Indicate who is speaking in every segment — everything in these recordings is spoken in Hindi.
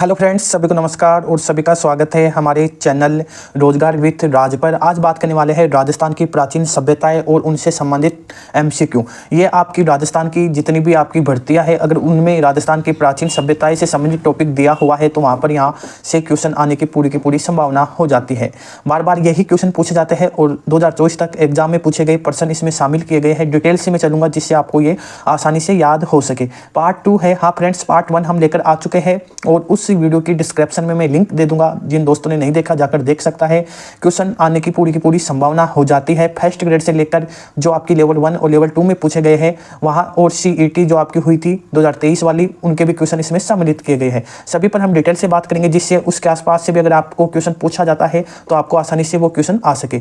Speaker 1: हेलो फ्रेंड्स, सभी को नमस्कार और सभी का स्वागत है हमारे चैनल रोजगार विथ राज पर। आज बात करने वाले हैं राजस्थान की प्राचीन सभ्यताएं और उनसे संबंधित एमसीक्यू। ये आपकी राजस्थान की जितनी भी आपकी भर्तियां हैं, अगर उनमें राजस्थान की प्राचीन सभ्यताएं से संबंधित टॉपिक दिया हुआ है तो वहाँ पर यहाँ से क्वेश्चन आने की पूरी संभावना हो जाती है। बार बार यही क्वेश्चन पूछे जाते हैं और 2024 तक एग्जाम में पूछे गए प्रश्न इसमें शामिल किए गए हैं। डिटेल से मैं चलूँगा जिससे आपको ये आसानी से याद हो सके। पार्ट 2 है। हाँ फ्रेंड्स, पार्ट 1 हम लेकर आ चुके हैं और उस वीडियो की डिस्क्रिप्शन में मैं लिंक दे दूंगा। जिन दोस्तों ने नहीं देखा जाकर देख सकता है। क्वेश्चन आने की पूरी संभावना हो जाती है। फर्स्ट ग्रेड से लेकर जो आपकी लेवल 1 और लेवल 2 में पूछे गए हैं वहां, और सीईटी जो आपकी हुई थी 2023 वाली, उनके भी क्वेश्चन इसमें सम्मिलित किए गए हैं। सभी पर हम डिटेल से बात करेंगे जिससे उसके आसपास से भी अगर आपको क्वेश्चन पूछा जाता है तो आपको आसानी से वो क्वेश्चन आ सके।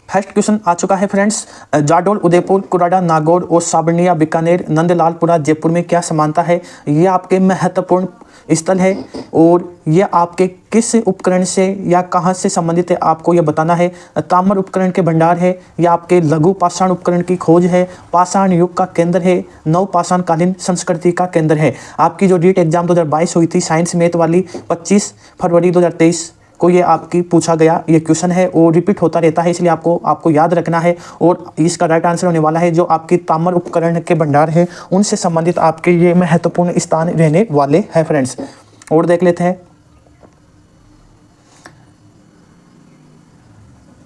Speaker 1: फर्स्ट क्वेश्चन आ चुका है फ्रेंड्स। जाडौल, उदयपुर, कुराड़ा, नागौर और साबरनिया, बीकानेर, नंदलालपुरा, जयपुर में क्या समानता है? ये आपके महत्वपूर्ण स्थल है और ये आपके किस उपकरण से या कहाँ से संबंधित है आपको ये बताना है। ताम्र उपकरण के भंडार है या आपके लघु पाषाण उपकरण की खोज है, पाषाण युग का केंद्र है, नव पाषाण कालीन संस्कृति का केंद्र है। आपकी जो रीट एग्जाम 2022 हुई थी साइंस मैथ वाली 25 फरवरी 2023 को ये आपकी पूछा गया ये क्वेश्चन है और रिपीट होता रहता है, इसलिए आपको याद रखना है। और इसका राइट आंसर होने वाला है जो आपकी ताम्र उपकरण के भंडार है उनसे संबंधित आपके ये महत्वपूर्ण स्थान रहने वाले हैं फ्रेंड्स। और देख लेते हैं।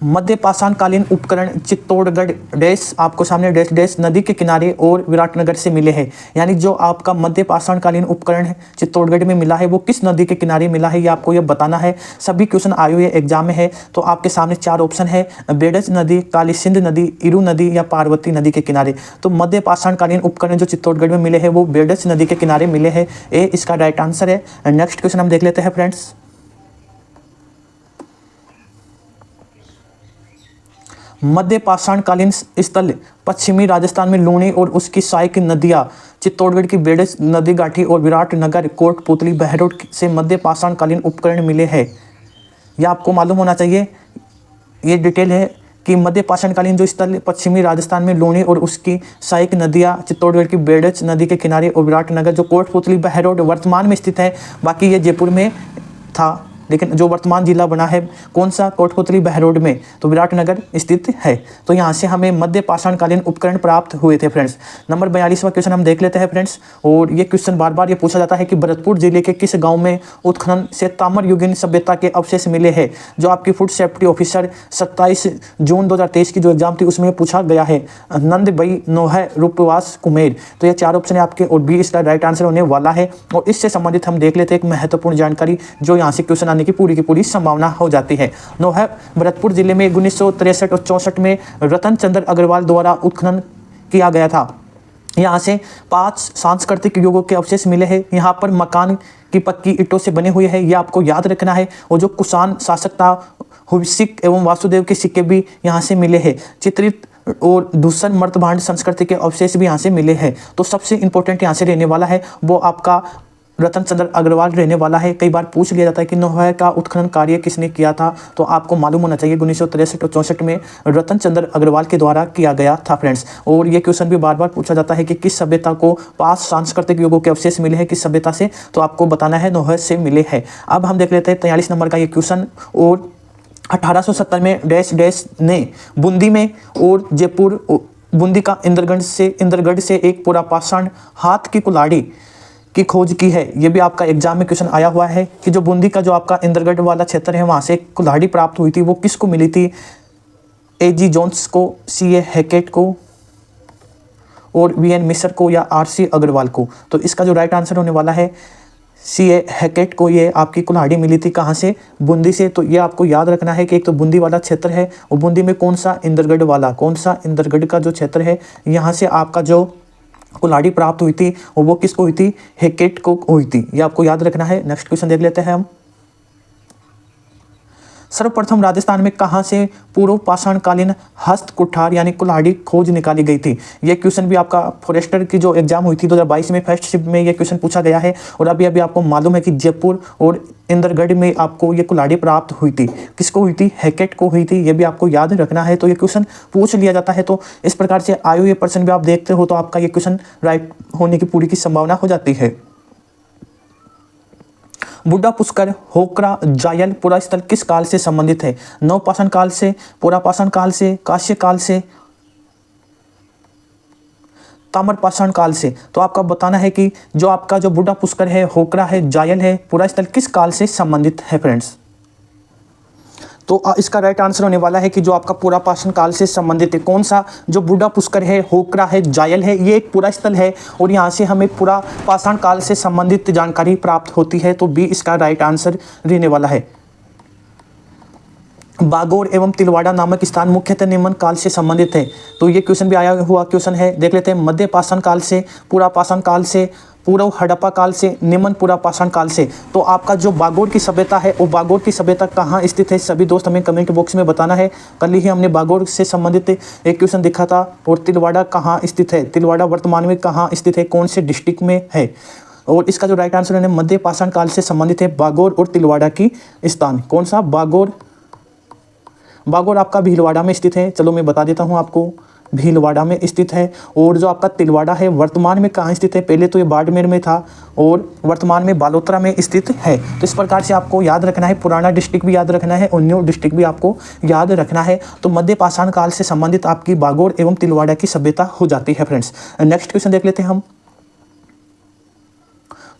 Speaker 1: मध्य पाषाणकालीन उपकरण चित्तौड़गढ़ डैश, आपको सामने डैश डैश नदी के किनारे और विराटनगर से मिले हैं। यानी जो आपका मध्य पाषाणकालीन उपकरण है चित्तौड़गढ़ में मिला है वो किस नदी के किनारे मिला है ये आपको ये बताना है। सभी क्वेश्चन आए हुए एग्जाम में है तो आपके सामने 4 ऑप्शन है, बेडज नदी, काली सिंध नदी, इरू नदी या पार्वती नदी के किनारे। तो मध्य पाषाणकालीन उपकरण जो चित्तौड़गढ़ में मिले हैं वो बेडज नदी के किनारे मिले हैं। ए इसका राइट आंसर है। नेक्स्ट क्वेश्चन हम देख लेते हैं फ्रेंड्स। मध्य पाषाणकालीन स्थल पश्चिमी राजस्थान में लूणी और उसकी सहायक नदियां चित्तौड़गढ़ की बेडज नदी घाटी और विराटनगर, कोटपुतली, बहरोड से मध्य पाषाणकालीन उपकरण मिले हैं। यह आपको मालूम होना चाहिए। ये डिटेल है कि मध्य पाषाणकालीन जो स्थल पश्चिमी राजस्थान में लूणी और उसकी सहायक नदियां चित्तौड़गढ़ की बेडज नदी के किनारे और विराटनगर जो कोटपुतली, बहरोड वर्तमान में स्थित है। बाकी ये जयपुर में था लेकिन जो वर्तमान जिला बना है कौन सा, कोटपुतली, बहरोड में, तो विराटनगर स्थित है। तो यहाँ से हमें मध्य पाषाणकालीन उपकरण प्राप्त हुए थे फ्रेंड्स। नंबर 42वां क्वेश्चन हम देख लेते हैं फ्रेंड्स। और ये क्वेश्चन बार बार ये पूछा जाता है कि भरतपुर जिले के किस गांव में उत्खनन से ताम्र युगीन सभ्यता के अवशेष मिले हैं? जो आपकी फूड सेफ्टी ऑफिसर 27 जून 2023 की जो एग्जाम थी उसमें पूछा गया है। नंदबई, नोह, रूपवास, कुमेर। तो ये 4 ऑप्शन है आपके और बी इसका राइट आंसर होने वाला है। और इससे संबंधित हम देख लेते हैं एक महत्वपूर्ण जानकारी जो यहाँ से क्वेश्चन की पूरी संभावना हो जाती है। नोह भरतपुर जिले में 1963 और 64 में रतन चंद्र अग्रवाल द्वारा उत्खनन किया गया था। यहाँ से 5 सांस्कृतिक युगों के अवशेष मिले हैं। यहाँ पर मकान की पक्की ईंटों से बने हुए हैं, ये आपको याद रखना है। और जो कुषाण शासक था हुसिक एवं वासुदेव के सिक्के भी यहाँ से मिले हैं। चित्रित और दूसर मर्तभांड संस्कृति के अवशेष भी यहाँ से मिले हैं। तो सबसे इंपॉर्टेंट यहाँ से रहने वाला है वो आपका रतन चंद्र अग्रवाल रहने वाला है। कई बार पूछ लिया जाता है कि नोह का उत्खनन कार्य किसने किया था, तो आपको मालूम होना चाहिए 1963 और 64 में रतन चंद्र अग्रवाल के द्वारा किया गया था फ्रेंड्स। और ये क्वेश्चन भी बार बार पूछा जाता है कि किस सभ्यता को 5 सांस्कृतिक युगों के अवशेष मिले हैं, किस सभ्यता से, तो आपको बताना है नोह से मिले हैं। अब हम देख लेते हैं 43 नंबर का ये क्वेश्चन। और 1870 में डैश डैश ने बूंदी में और जयपुर बूंदी का इंद्रगढ़ से एक पूरा पाषाण हाथ की कुल्हाड़ी की खोज की है। ये भी आपका एग्जाम में क्वेश्चन आया हुआ है कि जो बूंदी का जो आपका इंद्रगढ़ वाला क्षेत्र है वहाँ से एक कुल्हाड़ी प्राप्त हुई थी, वो किसको मिली थी? A.G. जोन्स को, C.A. हैकेट को और V.N. मिश्र को या R.C. अग्रवाल को। तो इसका जो राइट आंसर होने वाला है C.A. हैकेट को ये आपकी कुल्हाड़ी मिली थी। कहाँ से? बूंदी से। तो ये आपको याद रखना है कि एक तो बूंदी वाला क्षेत्र है और बूंदी में कौन सा इंद्रगढ़ वाला, कौन सा इंद्रगढ़ का जो क्षेत्र है यहाँ से आपका जो कुल्हाड़ी प्राप्त हुई थी और वो किसको हुई थी? हैकेट को हुई थी। ये आपको याद रखना है। नेक्स्ट क्वेश्चन देख लेते हैं हम। सर्वप्रथम राजस्थान में कहां से पूर्व पाषाणकालीन हस्त कुठार यानी कुल्हाड़ी खोज निकाली गई थी? यह क्वेश्चन भी आपका फॉरेस्टर की जो एग्जाम हुई थी 2022 में फर्स्ट शिफ्ट में यह क्वेश्चन पूछा गया है। और अभी आपको मालूम है कि जयपुर और इंद्रगढ़ में आपको ये कुल्हाड़ी प्राप्त हुई थी। किसको हुई थी? हैकेट को हुई थी। ये भी आपको याद रखना है। तो ये क्वेश्चन पूछ लिया जाता है, तो इस प्रकार से आयु ये प्रश्न भी आप देखते हो तो आपका ये क्वेश्चन राइट होने की पूरी की संभावना हो जाती है। बुड्ढा पुष्कर, होकरा, जायल, पुरा स्थल किस काल से संबंधित है? नवपाषाण काल से, पुरापाषाण काल से, कांस्य काल से, ताम्रपाषाण काल से। तो आपका बताना है कि जो आपका जो बुड्ढा पुष्कर है, होकरा है, जायल है, पुरा स्थल किस काल से संबंधित है फ्रेंड्स? तो इसका राइट आंसर होने वाला है कि जो आपका पुरापाषाण काल से संबंधित है। कौन सा? जो बुड्ढा पुष्कर है, होकरा है, जायल है, ये एक पुरा स्थल है और यहाँ से हमें पुरापाषाण काल से संबंधित जानकारी प्राप्त होती है। तो बी इसका राइट आंसर रहने वाला है। बागोर एवं तिलवाड़ा नामक स्थान मुख्यतः निम्न काल से संबंधित है। तो ये क्वेश्चन भी आया हुआ क्वेश्चन है, देख लेते हैं। मध्य पाषाण काल से, पुरापाषाण काल से, पूर्व हड़प्पा काल से, निम्न पुरापाषाण काल से। तो आपका जो बागोर की सभ्यता है वो बागोर की सभ्यता कहाँ स्थित है? सभी दोस्त हमें कमेंट बॉक्स में बताना है। कल ही हमने बागोर से संबंधित एक क्वेश्चन देखा था। और तिलवाड़ा कहाँ स्थित है? तिलवाड़ा वर्तमान में कहाँ स्थित है? कौन से डिस्ट्रिक्ट में है? और इसका जो राइट आंसर है मध्य पाषाण काल से संबंधित है बागोर और तिलवाड़ा की स्थान। कौन सा? बागोर। बागोर आपका भीलवाड़ा में स्थित है। चलो मैं बता देता हूँ आपको, भीलवाड़ा में स्थित है। और जो आपका तिलवाड़ा है वर्तमान में कहाँ स्थित है? पहले तो ये बाड़मेर में था और वर्तमान में बालोतरा में स्थित है। तो इस प्रकार से आपको याद रखना है, पुराना डिस्ट्रिक्ट भी याद रखना है और न्यू डिस्ट्रिक्ट भी आपको याद रखना है। तो मध्य पाषाण काल से संबंधित आपकी बागोर एवं तिलवाड़ा की सभ्यता हो जाती है फ्रेंड्स। नेक्स्ट क्वेश्चन देख लेते हैं हम।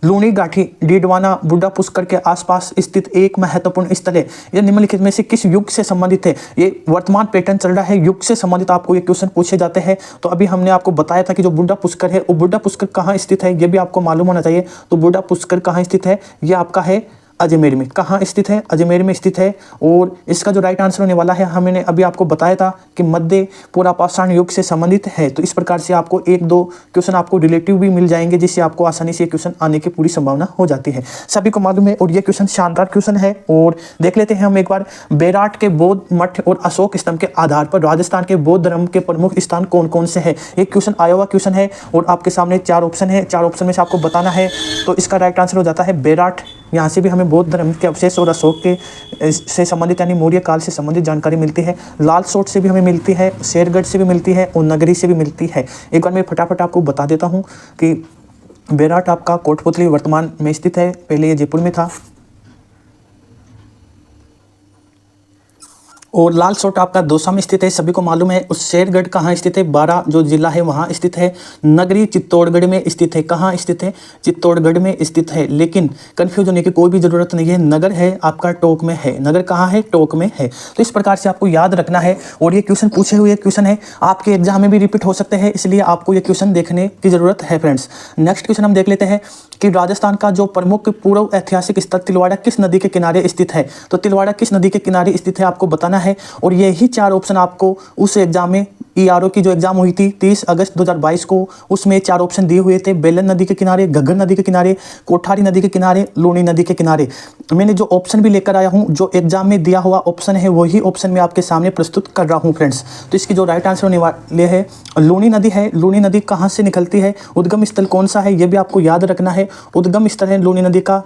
Speaker 1: लूणी गाठी डीडवाना बुड्ढा पुष्कर के आसपास स्थित एक महत्वपूर्ण स्थल है। यह निम्नलिखित में से किस युग से संबंधित है? ये वर्तमान पैटर्न चल रहा है, युग से संबंधित आपको ये क्वेश्चन पूछे जाते हैं। तो अभी हमने आपको बताया था कि जो बुड्ढा पुष्कर है वो बुड्ढा पुष्कर कहाँ स्थित है, ये भी आपको मालूम होना चाहिए। तो बुड्ढा पुष्कर कहाँ स्थित है? ये आपका है अजमेर में। कहाँ स्थित है? अजमेर में स्थित है। और इसका जो राइट आंसर होने वाला है, हमने अभी आपको बताया था कि मध्य पुरापाषाण युग से संबंधित है। तो इस प्रकार से आपको एक दो क्वेश्चन आपको रिलेटिव भी मिल जाएंगे, जिससे आपको आसानी से क्वेश्चन आने की पूरी संभावना हो जाती है। सभी को मालूम है और ये क्वेश्चन शानदार क्वेश्चन है। और देख लेते हैं हम एक बार, बेराट के बौद्ध मठ और अशोक स्तंभ के आधार पर राजस्थान के बौद्ध धर्म के प्रमुख स्थान कौन कौन से है? एक क्वेश्चन आया हुआ क्वेश्चन है और आपके सामने 4 ऑप्शन है। 4 ऑप्शन में से आपको बताना है। तो इसका राइट आंसर हो जाता है बेराट। यहाँ से भी हमें बौद्ध धर्म के अवशेष और अशोक के से संबंधित यानी मौर्य काल से संबंधित जानकारी मिलती है। लालसोट से भी हमें मिलती है, शेरगढ़ से भी मिलती है और नगरी से भी मिलती है। एक बार मैं फटाफट आपको बता देता हूँ कि बेराट आपका कोटपुतली वर्तमान में स्थित है, पहले ये जयपुर में था। और लालसोट आपका दौसा में स्थित है, सभी को मालूम है। उस शेरगढ़ कहाँ स्थित है? बारां जो जिला है वहाँ स्थित है। नगरी चित्तौड़गढ़ में स्थित है। कहाँ स्थित है? चित्तौड़गढ़ में स्थित है। लेकिन कन्फ्यूज होने की कोई भी ज़रूरत नहीं है, नगर है आपका टोंक में है। नगर कहाँ है? टोंक में है। तो इस प्रकार से आपको याद रखना है। और ये क्वेश्चन पूछे हुए क्वेश्चन है, आपके एग्जाम में भी रिपीट हो सकते हैं, इसलिए आपको ये क्वेश्चन देखने की ज़रूरत है फ्रेंड्स। नेक्स्ट क्वेश्चन हम देख लेते हैं कि राजस्थान का जो प्रमुख पूर्व ऐतिहासिक स्थल तिलवाड़ा किस नदी के किनारे स्थित है? तो तिलवाड़ा किस नदी के किनारे स्थित है आपको बताना है। और यही 4 ऑप्शन आपको उस एग्जाम में ERO की जो एग्जाम हुई थी 30 अगस्त 2022 को, उसमें 4 ऑप्शन दिए हुए थे। बेलन नदी के किनारे, घग्गर नदी के किनारे, कोठारी नदी के किनारे, लूणी नदी के किनारे। मैंने जो ऑप्शन भी लेकर आया हूँ, जो एग्जाम में दिया हुआ ऑप्शन है वही ऑप्शन मैं आपके सामने प्रस्तुत कर रहा हूँ फ्रेंड्स। तो इसकी जो राइट आंसर होने वाले है लूणी नदी है। लूणी नदी कहाँ से निकलती है? उद्गम स्थल कौन सा है ये भी आपको याद रखना है। उद्गम स्थल है लूणी नदी का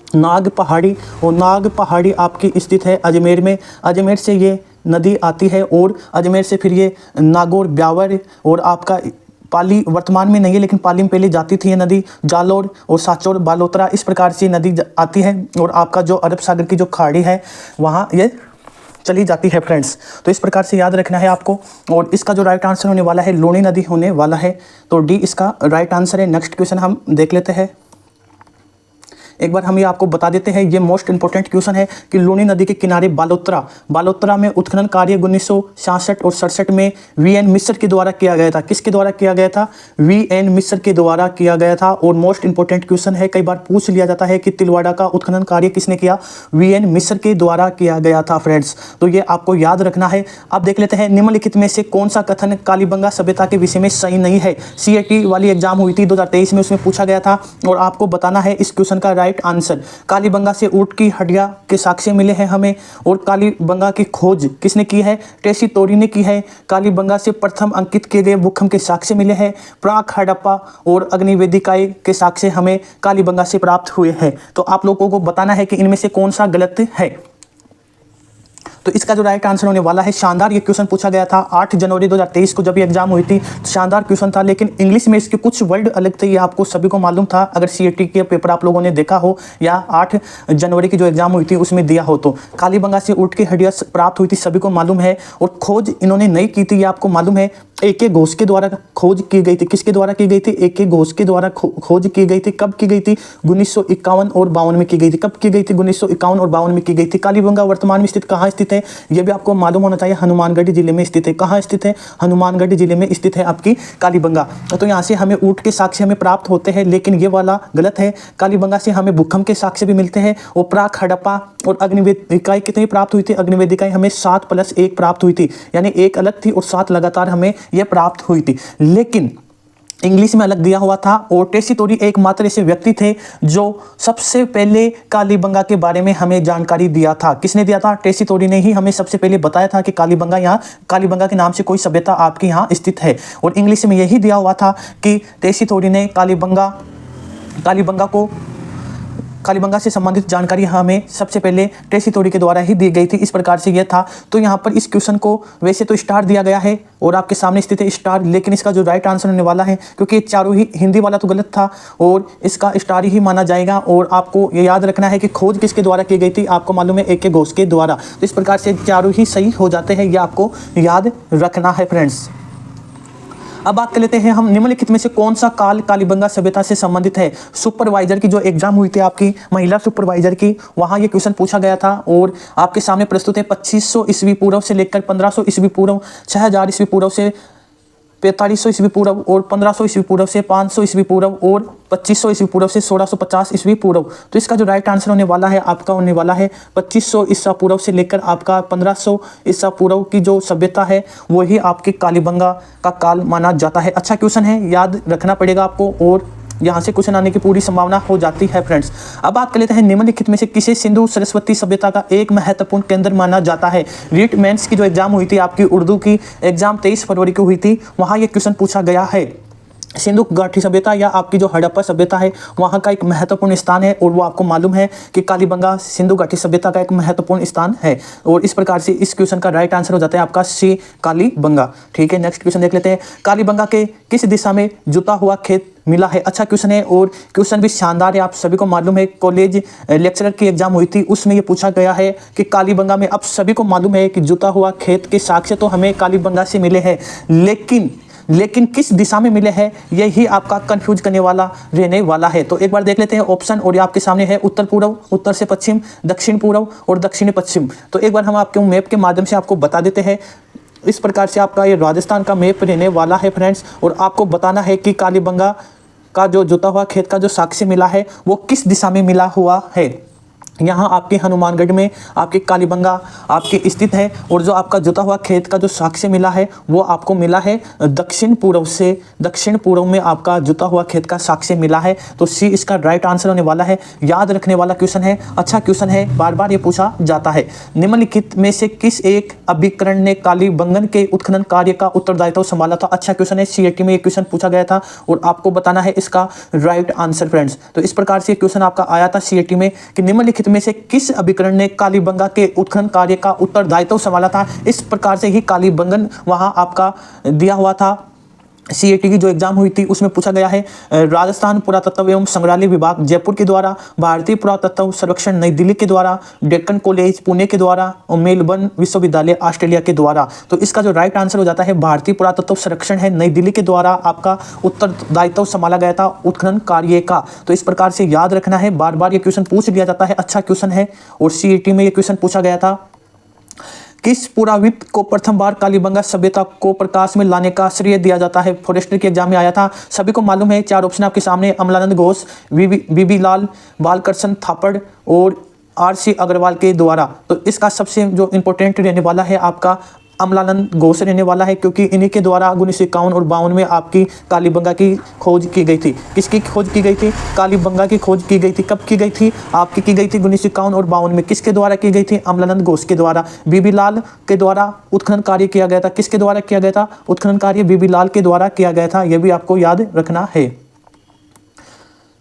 Speaker 1: नाग पहाड़ी, और नाग पहाड़ी आपकी स्थित है अजमेर में। अजमेर से ये नदी आती है और अजमेर से फिर ये नागौर, ब्यावर और आपका पाली वर्तमान में नहीं है, लेकिन पाली में पहले जाती थी ये नदी, जालोर और साचौर, बालोतरा, इस प्रकार से नदी आती है। और आपका जो अरब सागर की जो खाड़ी है वहाँ ये चली जाती है फ्रेंड्स। तो इस प्रकार से याद रखना है आपको। और इसका जो राइट आंसर होने वाला है लूणी नदी होने वाला है। तो डी इसका राइट आंसर है। नेक्स्ट क्वेश्चन हम देख लेते हैं। एक बार हम ये आपको बता देते हैं, ये मोस्ट इंपॉर्टेंट क्वेश्चन है कि लूणी नदी के किनारे बालोतरा में उत्खनन कार्य 1966 और 67 में VN मिश्र के द्वारा किया गया था। किसके द्वारा किया गया था? VN मिश्र के द्वारा किया गया था। और मोस्ट इंपॉर्टेंट क्वेश्चन है, कई बार पूछ लिया जाता है कि तिलवाड़ा का उत्खनन कार्य किसने किया? VN मिश्र के द्वारा किया गया था फ्रेंड्स। तो ये आपको याद रखना है। अब देख लेते हैं निम्नलिखित में से कौन सा कथन कालीबंगा सभ्यता के विषय में सही नहीं है? CAT वाली एग्जाम हुई थी 2023 में, उसमें पूछा गया था और आपको बताना है इस क्वेश्चन का राइट आंसर। कालीबंगा से ऊंट की हड्डियां के साक्ष्य मिले हैं हमें। और कालीबंगा की खोज किसने की है? टेसी तोरी ने की है। कालीबंगा से प्रथम अंकित किए गए भूखंड के साक्ष्य मिले हैं। प्राक हड़प्पा और अग्निवेदिकाएं के साक्ष्य हमें कालीबंगा से प्राप्त हुए हैं। तो आप लोगों को बताना है कि इनमें से कौन सा गलत है। तो इसका जो राइट आंसर होने वाला है शानदार। ये क्वेश्चन पूछा गया था 8 जनवरी 2023 को जब ये एग्जाम हुई थी। शानदार क्वेश्चन था, लेकिन इंग्लिश में इसके कुछ वर्ड अलग थे, ये आपको सभी को मालूम था अगर सीईटी के पेपर आप लोगों ने देखा हो या 8 जनवरी की जो एग्जाम हुई थी उसमें दिया हो। तो कालीबंगा से ऊँट की हड्डियाँ प्राप्त हुई थी, सभी को मालूम है। और खोज इन्होंने नहीं की थी, ये आपको मालूम है, A.K. घोष के द्वारा खोज की गई थी। किसके द्वारा की गई थी? A.K. घोष के द्वारा खोज की गई थी। कब की गई थी? 1951 और 52 में की गई थी। कब की गई थी? 1951 और 52 में की गई थी। कालीबंगा वर्तमान में स्थित कहाँ स्थित है? यह भी आपको मालूम होना चाहिए। हनुमानगढ़ जिले में स्थित है। कहाँ स्थित है? हनुमानगढ़ जिले में स्थित है आपकी कालीबंगा। तो यहाँ से हमें ऊँट के साक्ष्य हमें प्राप्त होते हैं, लेकिन ये वाला गलत है। कालीबंगा से हमें भूकंप के साक्ष्य भी मिलते हैं। और प्राक हड़प्पा और अग्निवेदिकाएं कितनी प्राप्त हुई थी? अग्निवेदिकाएं हमें 7+1 प्राप्त हुई थी, यानी 1 अलग थी और 7 लगातार हमें यह प्राप्त हुई थी। लेकिन इंग्लिश में अलग दिया हुआ था। और टेसीटोरी एकमात्र ऐसे व्यक्ति थे जो सबसे पहले कालीबंगा के बारे में हमें जानकारी दिया था। किसने दिया था? टेसीटोरी ने ही हमें सबसे पहले बताया था कि कालीबंगा के नाम से कोई सभ्यता आपके यहाँ स्थित है। और इंग्लिश में यही दिया हुआ था कि टेसीटोरी ने कालीबंगा से संबंधित जानकारी हमें सबसे पहले टेसीटोरी के द्वारा ही दी गई थी। इस प्रकार से यह था। तो यहाँ पर इस क्वेश्चन को वैसे तो स्टार दिया गया है और आपके सामने स्थित है स्टार, लेकिन इसका जो राइट आंसर होने वाला है, क्योंकि चारों ही हिंदी वाला तो गलत था और इसका स्टार ही माना जाएगा। और आपको ये याद रखना है कि खोज किसके द्वारा की गई थी? आपको मालूम है A.K. घोष के द्वारा। तो इस प्रकार से चारों ही सही हो जाते हैं, यह आपको याद रखना है फ्रेंड्स। अब बात कर लेते हैं हम निम्नलिखित में से कौन सा काल कालीबंगा सभ्यता से संबंधित है। सुपरवाइजर की जो एग्जाम हुई थी आपकी महिला सुपरवाइजर की, वहां ये क्वेश्चन पूछा गया था और आपके सामने प्रस्तुत है। 2500 ईस्वी पूर्व से लेकर 1500 ईस्वी पूर्व, 6000 ईस्वी पूर्व से 4500 ईस्वी पूर्व और 1500 ईस्वी पूर्व से 500 ईस्वी पूर्व और 2500 ईस्वी पूर्व से 1650 ईस्वी पूर्व। तो इसका जो राइट आंसर होने वाला है आपका होने वाला है 2500 ईसा पूर्व से लेकर आपका 1500 ईसा पूर्व की जो सभ्यता है वही आपकी कालीबंगा का काल माना जाता है। अच्छा क्वेश्चन है, याद रखना पड़ेगा आपको और यहाँ से क्वेश्चन आने की पूरी संभावना हो जाती है फ्रेंड्स। अब बात कर लेते हैं निम्नलिखित में से किसे सिंधु सरस्वती सभ्यता का एक महत्वपूर्ण केंद्र माना जाता है। रीट मेंस की जो एग्जाम हुई थी आपकी उर्दू की एग्जाम 23 फरवरी को हुई थी, वहाँ ये क्वेश्चन पूछा गया है। सिंधु घाटी सभ्यता या आपकी जो हड़प्पा सभ्यता है वहाँ का एक महत्वपूर्ण स्थान है और वो आपको मालूम है कि कालीबंगा सिंधु घाटी सभ्यता का एक महत्वपूर्ण स्थान है। और इस प्रकार से इस क्वेश्चन का राइट आंसर हो जाता है आपका C कालीबंगा। ठीक है, नेक्स्ट क्वेश्चन देख लेते हैं। कालीबंगा के किस दिशा में जुता हुआ खेत मिला है? अच्छा क्वेश्चन है और क्वेश्चन भी शानदार है, आप सभी को मालूम है। कॉलेज लेक्चरर की एग्जाम हुई थी उसमें ये पूछा गया है कि कालीबंगा में, आप सभी को मालूम है कि जुता हुआ खेत के साक्ष्य तो हमें कालीबंगा से मिले हैं, लेकिन किस दिशा में मिले हैं यही आपका कंफ्यूज करने वाला रहने वाला है। तो एक बार देख लेते हैं ऑप्शन, और ये आपके सामने है उत्तर पूर्व, उत्तर से पश्चिम, दक्षिण पूर्व और दक्षिणी पश्चिम। तो एक बार हम आपके मैप के माध्यम से आपको बता देते हैं। इस प्रकार से आपका ये राजस्थान का मैप रहने वाला है फ्रेंड्स, और आपको बताना है कि कालीबंगा का जो जुता हुआ खेत का जो साक्ष्य मिला है वो किस दिशा में मिला हुआ है। यहाँ आपके हनुमानगढ़ में आपके कालीबंगा आपके स्थित है, और जो आपका जुता हुआ खेत का जो साक्ष्य मिला है वो आपको मिला है दक्षिण पूर्व से। दक्षिण पूर्व में आपका जुता हुआ खेत का साक्ष्य मिला है। तो C इसका राइट आंसर होने वाला है। याद रखने वाला क्वेश्चन है, अच्छा क्वेश्चन है, बार बार ये पूछा जाता है। निम्नलिखित में से किस एक अभिकरण ने कालीबंगन के उत्खनन कार्य का उत्तरदायित्व संभाला था? अच्छा क्वेश्चन है, CAT में ये क्वेश्चन पूछा गया था और आपको बताना है इसका राइट आंसर फ्रेंड्स। तो इस प्रकार से क्वेश्चन आपका आया था CAT में कि निम्नलिखित में से किस अभिकरण ने कालीबंगा के उत्खनन कार्य का उत्तरदायित्व संभाला था। इस प्रकार से ही कालीबंगन वहां आपका दिया हुआ था। CAT की जो एग्जाम हुई थी उसमें पूछा गया है। राजस्थान पुरातत्व एवं संग्रहालय विभाग जयपुर के द्वारा, भारतीय पुरातत्व सर्वेक्षण नई दिल्ली के द्वारा, डेक्कन कॉलेज पुणे के द्वारा और मेलबर्न विश्वविद्यालय ऑस्ट्रेलिया के द्वारा। तो इसका जो राइट आंसर हो जाता है भारतीय पुरातत्व सर्वेक्षण है नई दिल्ली के द्वारा आपका उत्तरदायित्व संभाला गया था उत्खनन कार्य का। तो इस प्रकार से याद रखना है, बार बार ये क्वेश्चन पूछ लिया जाता है। अच्छा क्वेश्चन है और CAT में ये क्वेश्चन पूछा गया था। किस पुराविद को प्रथम बार कालीबंगा सभ्यता को प्रकाश में लाने का श्रेय दिया जाता है? फॉरेस्टर के एग्जाम में आया था, सभी को मालूम है। 4 ऑप्शन आपके सामने, अमलानंद घोष, बीबी लाल, बालकृष्ण थापड़ और RC अग्रवाल के द्वारा। तो इसका सबसे जो इंपॉर्टेंट रहने वाला है आपका अमलानंद घोष रहने वाला है, क्योंकि इन्हीं के द्वारा 1951 और 52 में आपकी कालीबंगा की खोज की गई थी। किसकी खोज की गई थी? कालीबंगा की खोज की गई थी। कब की गई थी? आपकी की गई थी 1951 और 52 में। किसके द्वारा की गई थी? अमलानंद घोष के द्वारा। बीबी लाल के द्वारा उत्खनन कार्य किया गया था। किसके द्वारा किया गया था? उत्खनन कार्य बीबी लाल के द्वारा किया गया था। यह भी आपको याद रखना है।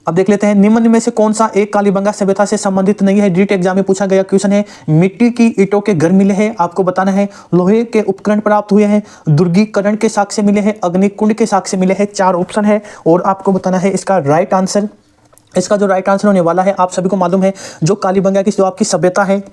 Speaker 1: अब देख लेते हैं निम्न में से कौन सा एक कालीबंगा सभ्यता से संबंधित नहीं है। रीट एग्जाम में पूछा गया क्वेश्चन है। मिट्टी की ईंटों के घर मिले हैं, आपको बताना है। लोहे के उपकरण प्राप्त हुए हैं, दुर्गीकरण के साक्ष्य मिले हैं, अग्निकुंड के साक्ष्य मिले हैं। 4 ऑप्शन है और आपको बताना है इसका राइट आंसर। इसका जो राइट आंसर होने वाला है, आप सभी को मालूम है, जो कालीबंगा की जो आपकी सभ्यता है,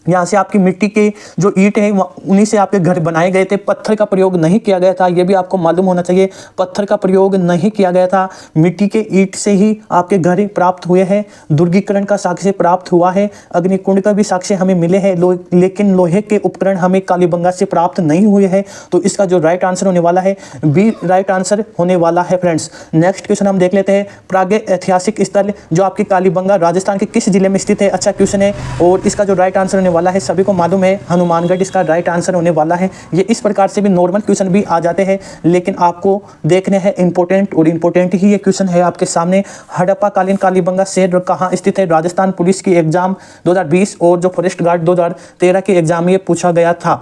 Speaker 1: यहाँ से आपकी मिट्टी के जो ईंट है उन्हीं से आपके घर बनाए गए थे। पत्थर का प्रयोग नहीं किया गया था, ये भी आपको मालूम होना चाहिए। पत्थर का प्रयोग नहीं किया गया था, मिट्टी के ईंट से ही आपके घर प्राप्त हुए हैं। दुर्गीकरण का साक्ष्य प्राप्त हुआ है, अग्निकुंड का भी साक्ष्य हमें मिले हैं, लेकिन लोहे के उपकरण हमें कालीबंगा से प्राप्त नहीं हुए हैं। तो इसका जो राइट आंसर होने वाला है बी राइट आंसर होने वाला है फ्रेंड्स। नेक्स्ट क्वेश्चन हम देख लेते हैं। प्रागैतिहासिक स्थल जो आपकी कालीबंगा राजस्थान के किस जिले में स्थित है? अच्छा क्वेश्चन है और इसका जो राइट आंसर वाला है सभी को मालूम है हनुमानगढ़ इसका राइट आंसर होने वाला है। ये इस प्रकार से भी नॉर्मल क्वेश्चन भी आ जाते हैं, लेकिन आपको देखने हैं इंपॉर्टेंट, और इंपॉर्टेंट ही ये क्वेश्चन है आपके सामने। हड़प्पा कालीन कालीबंगा शहर कहाँ स्थित है? राजस्थान पुलिस की एग्जाम 2020 और जो फॉरेस्ट गार्ड 2013 की एग्जाम में ये पूछा गया था।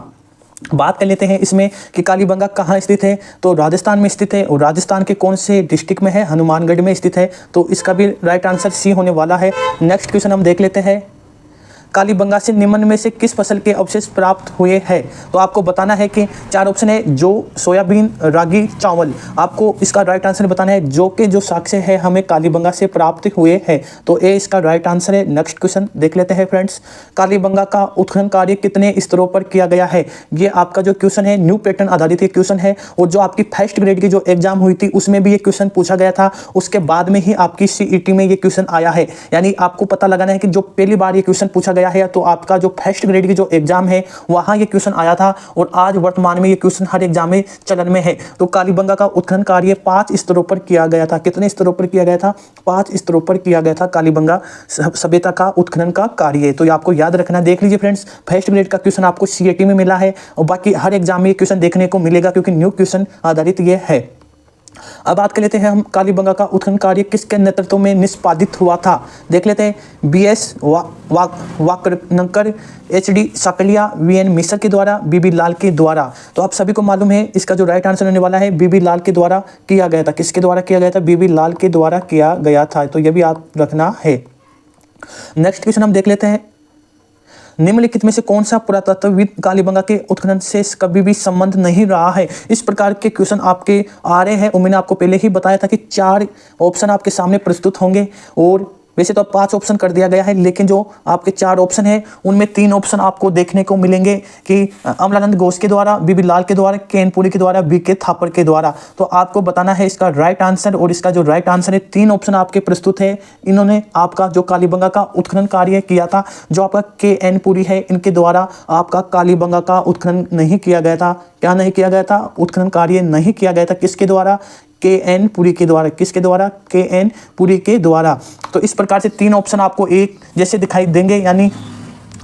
Speaker 1: बात कर लेते हैं इसमें कि कालीबंगा कहाँ स्थित है, तो राजस्थान में स्थित है। और राजस्थान के कौन से डिस्ट्रिक्ट में है? हनुमानगढ़ में स्थित है। तो इसका भी राइट आंसर सी होने वाला है। नेक्स्ट क्वेश्चन हम देख लेते हैं। कालीबंगा से निम्न में से किस फसल के अवशेष प्राप्त हुए हैं? तो आपको बताना है कि 4 ऑप्शन है, जो, सोयाबीन, रागी, चावल। आपको इसका राइट आंसर बताना है जो के जो साक्ष्य है हमें कालीबंगा से प्राप्त हुए हैं। तो ए इसका राइट आंसर है। नेक्स्ट क्वेश्चन देख लेते हैं फ्रेंड्स। कालीबंगा का उत्खनन कार्य कितने स्तरों पर किया गया है? ये आपका जो क्वेश्चन है न्यू पैटर्न आधारित ये क्वेश्चन है, और जो आपकी फर्स्ट ग्रेड की जो एग्जाम हुई थी उसमें भी ये क्वेश्चन पूछा गया था। उसके बाद में ही आपकी सीईटी में ये क्वेश्चन आया है। यानी आपको पता लगाना है कि जो पहली बार ये क्वेश्चन पूछा गया है तो आपका जो फर्स्ट ग्रेड की जो एग्जाम है वहां ये क्वेश्चन आया था, और आज वर्तमान में ये क्वेश्चन हर एग्जाम में चलन में है। तो कालीबंगा का उत्खनन कार्य 5 स्तरों पर किया गया था। कितने स्तरों पर किया गया था? 5 स्तरों पर किया गया था कालीबंगा सभ्यता का उत्खनन का कार्य। तो ये आपको याद रखना। देख लीजिए फ्रेंड्स, फर्स्ट ग्रेड का क्वेश्चन आपको सीईटी में मिला है, और बाकी हर एग्जाम में ये क्वेश्चन देखने को मिलेगा क्योंकि न्यू क्वेश्चन आधारित ये है। अब बात कर लेते हैं हम कालीबंगा का उत्खनन कार्य किसके नेतृत्व में निष्पादित हुआ था? देख लेते हैं। बीएस वाकरनकर, एचडी साकलिया, वीएन मिश्र के द्वारा, बीबी लाल के द्वारा। तो आप सभी को मालूम है इसका जो राइट आंसर होने वाला है बीबी लाल के द्वारा किया गया था। किसके द्वारा किया गया था? बीबी लाल के द्वारा किया गया था। तो यह भी आप रखना है। नेक्स्ट क्वेश्चन हम देख लेते हैं। निम्नलिखित में से कौन सा पुरातत्वविद कालीबंगा के उत्खनन से कभी भी संबंध नहीं रहा है? इस प्रकार के क्वेश्चन आपके आ रहे हैं, और मैंने आपको पहले ही बताया था कि 4 ऑप्शन आपके सामने प्रस्तुत होंगे। और वैसे तो 5 ऑप्शन कर दिया गया है, लेकिन जो आपके 4 ऑप्शन है उनमें 3 ऑप्शन आपको देखने को मिलेंगे कि अमलानंद घोष के द्वारा, बीबी लाल के द्वारा, केनपुरी के द्वारा, बीके थापर के द्वारा। तो आपको बताना है इसका राइट आंसर, और इसका जो राइट आंसर है 3 ऑप्शन आपके प्रस्तुत है। इन्होंने आपका जो कालीबंगा का उत्खनन कार्य किया था, जो आपका केएन पुरी है, इनके द्वारा आपका कालीबंगा का उत्खनन नहीं किया गया था। क्या नहीं किया गया था? उत्खनन कार्य नहीं किया गया था। किसके द्वारा? केएन पुरी के द्वारा। किसके द्वारा? केएन पुरी के द्वारा। तो इस प्रकार से 3 ऑप्शन आपको एक जैसे दिखाई देंगे, यानी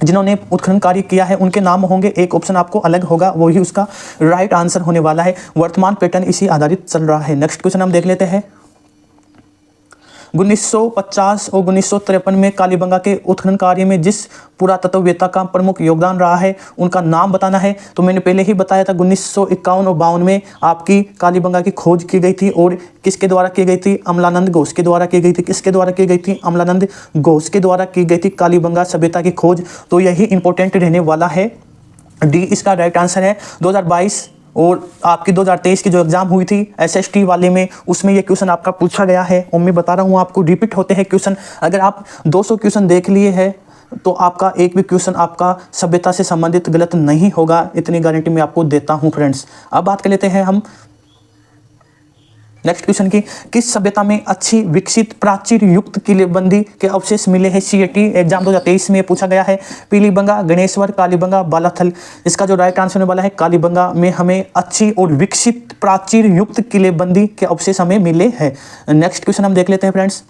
Speaker 1: जिन्होंने उत्खनन कार्य किया है उनके नाम होंगे, एक ऑप्शन आपको अलग होगा, वही उसका राइट आंसर होने वाला है। वर्तमान पैटर्न इसी आधारित चल रहा है। नेक्स्ट क्वेश्चन हम देख लेते हैं। 1950 और 1953 में कालीबंगा के उत्खनन कार्य में जिस पुरातत्ववेत्ता का प्रमुख योगदान रहा है उनका नाम बताना है। तो मैंने पहले ही बताया था 1951 और 52 में आपकी कालीबंगा की खोज की गई थी, और किसके द्वारा की गई थी? अमलानंद घोष के द्वारा की गई थी। किसके द्वारा की गई थी? अमलानंद घोष के द्वारा की गई थी कालीबंगा सभ्यता की खोज। तो यही इंपॉर्टेंट रहने वाला है। डी इसका राइट आंसर है। 2022 और आपकी 2023 की जो एग्जाम हुई थी एसएसटी वाले में, उसमें ये क्वेश्चन आपका पूछा गया है, और मैं बता रहा हूँ आपको रिपीट होते हैं क्वेश्चन। अगर आप 200 क्वेश्चन देख लिए हैं तो आपका एक भी क्वेश्चन आपका सभ्यता से संबंधित गलत नहीं होगा, इतनी गारंटी मैं आपको देता हूँ फ्रेंड्स। अब बात कर लेते हैं हम नेक्स्ट क्वेश्चन की। किस सभ्यता में अच्छी विकसित प्राचीर युक्त किलेबंदी के अवशेष मिले हैं? सीईटी एग्जाम 2023 में पूछा गया है। पीलीबंगा, गणेश्वर, कालीबंगा, बालाथल। इसका जो राइट आंसर होने वाला है कालीबंगा में हमें अच्छी और विकसित प्राचीर युक्त किलेबंदी के अवशेष हमें मिले हैं। नेक्स्ट क्वेश्चन हम देख लेते हैं फ्रेंड्स।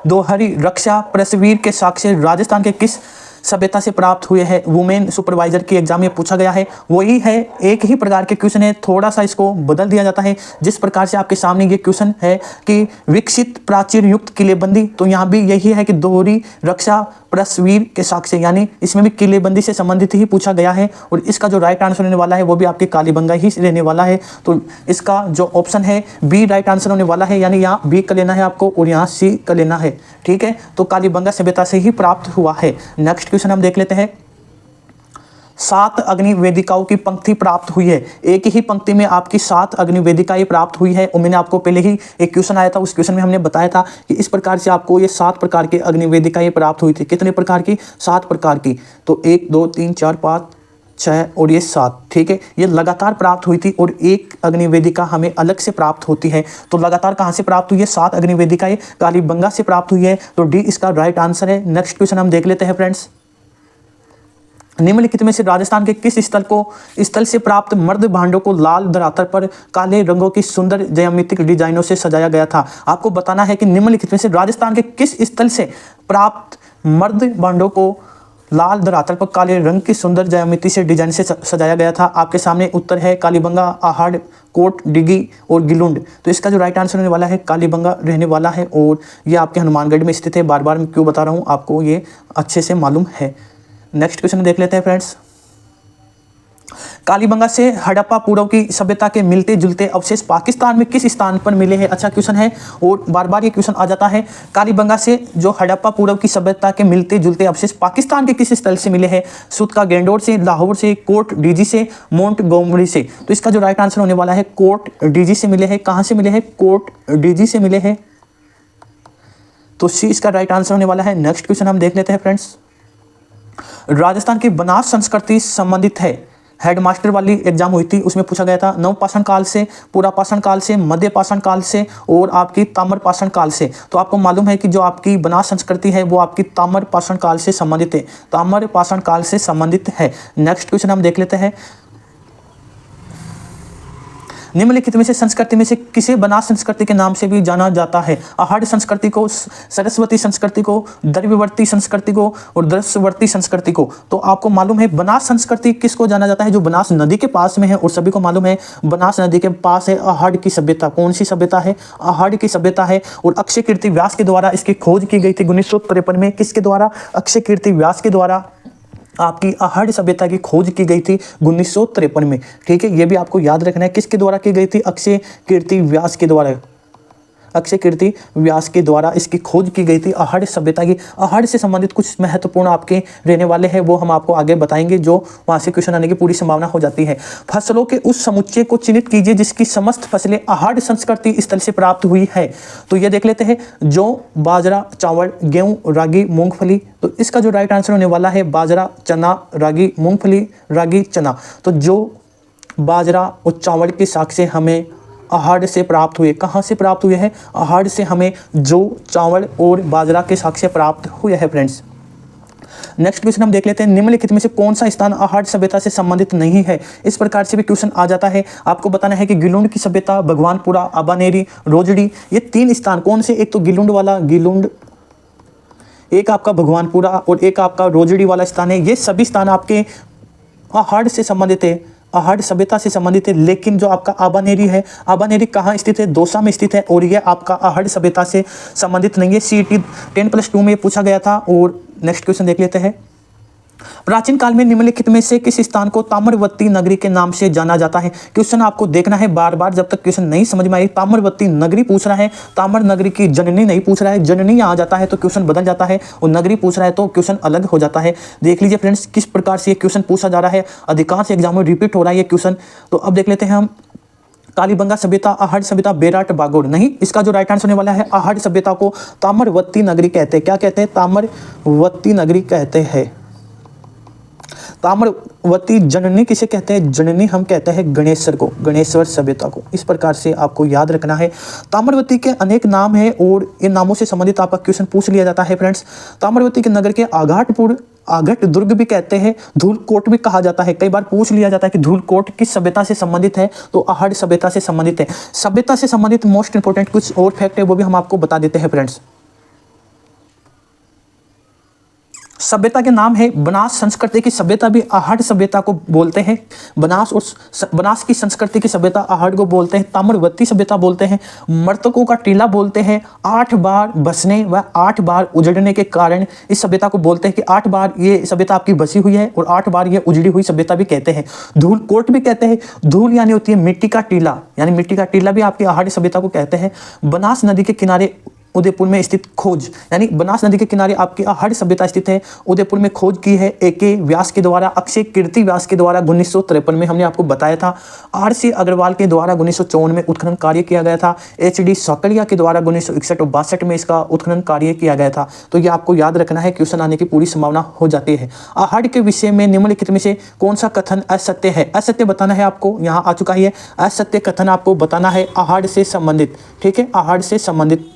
Speaker 1: दोहरी रक्षा प्रसवीर के साक्ष्य राजस्थान के किस सभ्यता से प्राप्त हुए हैं। वुमेन सुपरवाइजर की एग्जाम में पूछा गया है, वही है, एक ही प्रकार के क्वेश्चन है, थोड़ा सा इसको बदल दिया जाता है। जिस प्रकार से आपके सामने ये क्वेश्चन है कि विकसित प्राचीर युक्त किलेबंदी, तो यहाँ भी यही है कि दोहरी रक्षा प्रसवीर के साक्ष्य, यानी इसमें भी किलेबंदी से संबंधित ही पूछा गया है। और इसका जो राइट आंसर होने वाला है वो भी आपके कालीबंगा ही रहने वाला है। तो इसका जो ऑप्शन है बी राइट आंसर होने वाला है, यानी यहाँ बी का लेना है आपको और यहाँ सी का लेना है। ठीक है, तो कालीबंगा सभ्यता से ही प्राप्त हुआ है। नेक्स्ट क्वेश्चन हम देख लेते हैं। 7 अग्नि वेदिकाओं की पंक्ति प्राप्त हुई है। एक ही पंक्ति में आपकी 7 अग्नि वेदिकाएं प्राप्त हुई है। और मैंने आपको पहले ही एक क्वेश्चन आया था, उस क्वेश्चन में हमने बताया था कि इस प्रकार से आपको ये 7 प्रकार के अग्नि वेदिकाएं प्राप्त हुई थी। कितने प्रकार की? 7 प्रकार की। तो 1 2 3 4 5 6 और ये 7। ठीक है, ये लगातार प्राप्त हुई थी और एक अग्नि वेदिका हमें अलग से प्राप्त होती है। तो लगातार कहाँ से प्राप्त हुई है? 7 अग्नि वेदिकाएं कालीबंगा से प्राप्त हुई है। तो डी इसका राइट आंसर है। नेक्स्ट क्वेश्चन हम देख लेते हैं फ्रेंड्स। निम्नलिखित में से राजस्थान के किस स्थल से प्राप्त मर्द भांडों को लाल धरातल पर काले रंगों की सुंदर ज्यामितिक डिजाइनों से सजाया गया था? आपको बताना है कि निम्नलिखित में से राजस्थान के किस स्थल से प्राप्त मर्द भांडों को लाल धरातल पर काले रंग की सुंदर ज्यामिति से डिजाइन से सजाया गया था। आपके सामने उत्तर है कालीबंगा, आहड़, कोट, डिगी और गिलुंड। तो इसका जो राइट आंसर होने वाला है कालीबंगा रहने वाला है। और ये आपके हनुमानगढ़ में स्थित है। बार बार मैं क्यों बता रहा हूँ, आपको ये अच्छे से मालूम है। नेक्स्ट क्वेश्चन देख लेते हैं फ्रेंड्स। कालीबंगा से हड़प्पा पूर्व की सभ्यता के मिलते जुलते अवशेष पाकिस्तान में किस स्थान पर मिले हैं? अच्छा क्वेश्चन है और बार बार ये क्वेश्चन आ जाता है। कालीबंगा से जो हड़प्पा पूर्व की सभ्यता के मिलते जुलते अवशेष पाकिस्तान के किस स्थल से मिले हैं? सूत का गेंडोर से, लाहौर से, कोट डीजी से, मोंटगोमरी से। तो इसका जो राइट आंसर होने वाला है कोट डीजी से मिले हैं। कहाँ से मिले हैं? कोट डीजी से मिले हैं। तो सी इसका राइट आंसर होने वाला है। नेक्स्ट क्वेश्चन हम देख लेते हैं फ्रेंड्स। राजस्थान की बनास संस्कृति संबंधित है। हेडमास्टर वाली एग्जाम हुई थी, उसमें पूछा गया था नवपाषाण काल से, पुरापाषाण काल से, मध्य पाषाण काल से और आपकी ताम्रपाषाण काल से। तो आपको मालूम है कि जो आपकी बनास संस्कृति है वो आपकी ताम्रपाषाण काल से संबंधित है, ताम्रपाषाण काल से संबंधित है। नेक्स्ट क्वेश्चन हम देख लेते हैं। निम्नलिखित में से संस्कृति में से किसे बनास संस्कृति के नाम से भी जाना जाता है? आहड़ संस्कृति को, सरस्वती संस्कृति को, द्रव्यवर्ती संस्कृति को और दर्शवर्ती संस्कृति को। तो आपको मालूम है बनास संस्कृति किसको जाना जाता है? जो बनास नदी के पास में है। और सभी को मालूम है बनास नदी के पास है आहड़ की सभ्यता। कौन सी सभ्यता है? आहड़ की सभ्यता है। और अक्षय कीर्ति व्यास के द्वारा इसकी खोज की गई थी 1953 में। किसके द्वारा? अक्षय कीर्ति व्यास के द्वारा आपकी आहड़ सभ्यता की खोज की गई थी 1953 में। ठीक है, ये भी आपको याद रखना है। किसके द्वारा की गई थी? अक्षय कीर्ति व्यास के द्वारा। अक्षय कीर्ति व्यास के द्वारा इसकी खोज की गई थी आहड़ सभ्यता की। आहड़ से संबंधित कुछ महत्वपूर्ण आपके रहने वाले हैं, वो हम आपको आगे बताएंगे, जो वहां से क्वेश्चन आने की पूरी संभावना हो जाती है। फसलों के उस समुच्चय को चिन्हित कीजिए जिसकी समस्त फसलें आहड़ संस्कृति स्थल से प्राप्त हुई है। तो ये देख लेते हैं। जौ, बाजरा, चावल, गेहूं, रागी, मूंगफली। तो इसका जो राइट आंसर होने वाला है बाजरा, चना, रागी, मूंगफली, रागी, चना। तो जो बाजरा और चावल के साक्ष्य हमें आहड़ से प्राप्त हुए। कहाँ से प्राप्त हुए हैं? आहड़ से हमें जो चावल और बाजरा के साक्ष्य प्राप्त हुए हैं फ्रेंड्स। नेक्स्ट क्वेश्चन हम देख लेते हैं। निम्नलिखित में से कौन सा स्थान आहड़ सभ्यता से संबंधित नहीं है? इस प्रकार से भी क्वेश्चन आ जाता है। आपको बताना है कि गिलुंड की सभ्यता, भगवानपुरा, आबानेरी, रोजड़ी, ये 3 स्थान कौन से? एक तो गिलुंड वाला, गिलुंड, एक आपका भगवानपुरा और एक आपका रोजड़ी वाला स्थान है। ये सभी स्थान आपके आहड़ से संबंधित है, आहड़ सभ्यता से संबंधित है। लेकिन जो आपका आबानेरी है, आबानेरी कहाँ स्थित है? दौसा में स्थित है और ये आपका आहड़ सभ्यता से संबंधित नहीं है। CET 10+2 में पूछा गया था। और नेक्स्ट क्वेश्चन देख लेते हैं। प्राचीन काल में निम्नलिखित में से किस स्थान को ताम्रवती नगरी के नाम से जाना जाता है? क्वेश्चन आपको देखना है बार बार, जब तक क्वेश्चन नहीं समझ में आए। ताम्रवती नगरी पूछ रहा है, ताम्र नगरी की जननी नहीं पूछ रहा है। जननी आ जाता है तो क्वेश्चन बदल जाता है, और नगरी पूछ रहा है तो क्वेश्चन अलग हो जाता है। देख लीजिए फ्रेंड्स किस प्रकार से ये क्वेश्चन पूछा जा रहा है। अधिकांश एग्जाम में रिपीट हो रहा है ये क्वेश्चन। तो अब देख लेते हैं हम। कालीबंगा सभ्यता, आहड़ सभ्यता, बेराट, बागोड़। नहीं, इसका जो राइट आंसर होने वाला है आहड़ सभ्यता को ताम्रवती नगरी कहते हैं। क्या कहते हैं? ताम्रवती नगरी कहते हैं। ताम्रवती जननी किसे कहते हैं? जननी हम कहते हैं गणेश्वर को, गणेश्वर सभ्यता को। इस प्रकार से आपको याद रखना है। ताम्रवती के अनेक नाम हैं और इन नामों से संबंधित आपका क्वेश्चन पूछ लिया जाता है फ्रेंड्स। ताम्रवती के नगर के आघाटपुर, आघट दुर्ग भी कहते हैं, धूलकोट भी कहा जाता है। कई बार पूछ लिया जाता है कि धूलकोट किस सभ्यता से संबंधित है? तो आहड़ सभ्यता से संबंधित है। सभ्यता से संबंधित मोस्ट इंपोर्टेंट कुछ और फैक्ट है, वो भी हम आपको बता देते हैं फ्रेंड्स। सभ्यता के नाम है बनास संस्कृति की सभ्यता भी आहड़ सभ्यता को बोलते हैं। बनास की संस्कृति की सभ्यता आहड़ को बोलते हैं। ताम्रवती सभ्यता बोलते हैं। मृतकों का टीला बोलते हैं। 8 बार बसने व 8 बार उजड़ने के कारण इस सभ्यता को बोलते हैं कि 8 बार ये सभ्यता आपकी बसी हुई है और 8 बार ये उजड़ी हुई सभ्यता भी कहते हैं। धूल कोट भी कहते हैं। धूल यानी होती है मिट्टी का टीला, यानी मिट्टी का टीला भी आपकी आहड़ सभ्यता को कहते हैं। बनास नदी के किनारे उदयपुर में स्थित खोज, यानी बनास नदी के किनारे आपकी आहड़ सभ्यता स्थित है। उदयपुर में खोज की है A.K. व्यास के द्वारा, अक्षय कीर्ति व्यास के द्वारा 1953 में हमने आपको बताया था। R.C. अग्रवाल के द्वारा 1954 में उत्खनन कार्य किया गया था। H.D. सौकलिया के द्वारा 1961 और 62 में इसका उत्खनन कार्य किया गया था। तो ये आपको याद रखना है, क्वेश्चन आने की पूरी संभावना हो जाती है। आहड़ के विषय में निम्नलिखित में से कौन सा कथन असत्य है? असत्य बताना है आपको, यहाँ आ चुका है। असत्य कथन आपको बताना है आहड़ से संबंधित, ठीक है, आहड़ से संबंधित।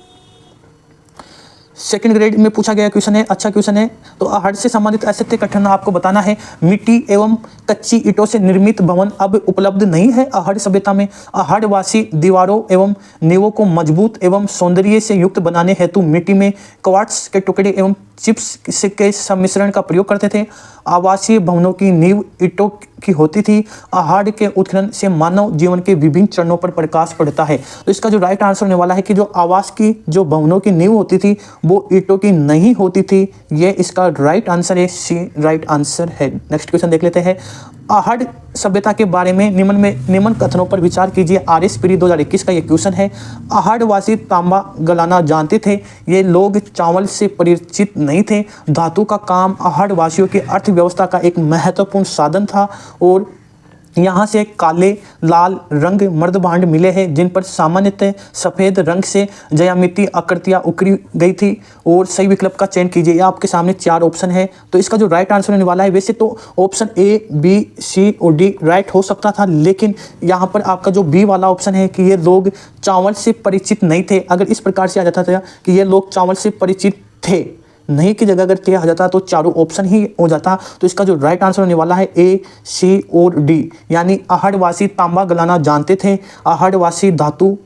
Speaker 1: सेकंड ग्रेड में पूछा गया क्वेश्चन है, अच्छा क्वेश्चन है। तो आहड़ से संबंधित असत्य कथन आपको बताना है। मिट्टी एवं कच्ची ईंटों से निर्मित भवन अब उपलब्ध नहीं है आहड़ सभ्यता में। आहड़वासी दीवारों एवं नींवों को मजबूत एवं सौंदर्य से युक्त बनाने हेतु मिट्टी में क्वार्ट्ज के टुकड़े एवं चिप्स के सम्मिश्रण का प्रयोग करते थे। आवासीय भवनों की नींव ईंटों की होती थी। आहड़ के उत्खनन से मानव जीवन के विभिन्न चरणों पर प्रकाश पड़ता है। तो इसका जो राइट आंसर होने वाला है कि जो आवास की जो भवनों की नींव होती थी वो ईंटों की नहीं होती थी। ये इसका राइट आंसर है, सी राइट आंसर है। नेक्स्ट क्वेश्चन देख लेते हैं। आहड़ सभ्यता के बारे में निम्न कथनों पर विचार कीजिए। RS प्री 2021 का ये क्वेश्चन है। आहड़वासी तांबा गलाना जानते थे। ये लोग चावल से परिचित नहीं थे। धातु का काम आहड़वासियों की अर्थव्यवस्था का एक महत्वपूर्ण साधन था और यहाँ से काले लाल रंग मर्दभांड मिले हैं जिन पर सामान्यतः सफ़ेद रंग से ज्यामितीय आकृतियाँ उकरी गई थी। और सही विकल्प का चयन कीजिए। यह आपके सामने 4 ऑप्शन है। तो इसका जो राइट आंसर होने वाला है, वैसे तो ऑप्शन A, B, C और D राइट हो सकता था, लेकिन यहाँ पर आपका जो B वाला ऑप्शन है कि ये लोग चावल से परिचित नहीं थे, अगर इस प्रकार से आ जाता था कि ये लोग चावल से परिचित थे, नहीं की जगह अगर थे आ जाता तो चारों ऑप्शन ही हो जाता। तो इसका जो राइट आंसर होने वाला है A, C और D, यानी आहड़वासी तांबा गलाना जानते थे। आहड़वासी धातु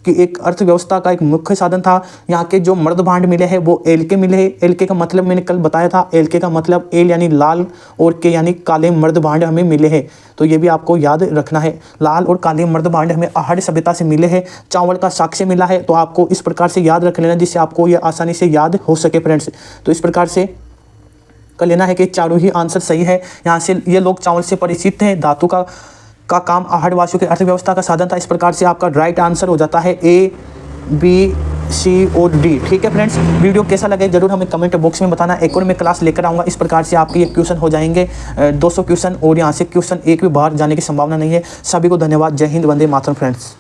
Speaker 1: की एक अर्थव्यवस्था का एक मुख्य साधन था। यहाँ के जो मर्दभांड मिले हैं वो एलके मिले हैं। एलके का मतलब मैंने कल बताया था, एलके का मतलब एल यानी लाल और के यानी काले मर्दभांड हमें मिले हैं। तो ये भी आपको याद रखना है, लाल और काले मर्दभांड हमें आहड़ सभ्यता से मिले हैं। चावल का साक्ष्य मिला है। तो आपको इस प्रकार से याद रख लेना जिससे आपको ये आसानी से याद हो सके फ्रेंड्स। तो इस प्रकार से कर लेना है कि चारों ही आंसर सही है। यहाँ से ये लोग चावल से परिचित थे। धातु का काम आहड़वासियों की अर्थव्यवस्था का साधन था। इस प्रकार से आपका राइट आंसर हो जाता है A, B, C और D। ठीक है फ्रेंड्स, वीडियो कैसा लगे जरूर हमें कमेंट बॉक्स में बताना। एक और मैं क्लास लेकर आऊँगा। इस प्रकार से आपके ये क्वेश्चन हो जाएंगे 200 क्वेश्चन और यहाँ से क्वेश्चन एक भी बाहर जाने की संभावना नहीं है। सभी को धन्यवाद। जय हिंद, वंदे मातरम फ्रेंड्स।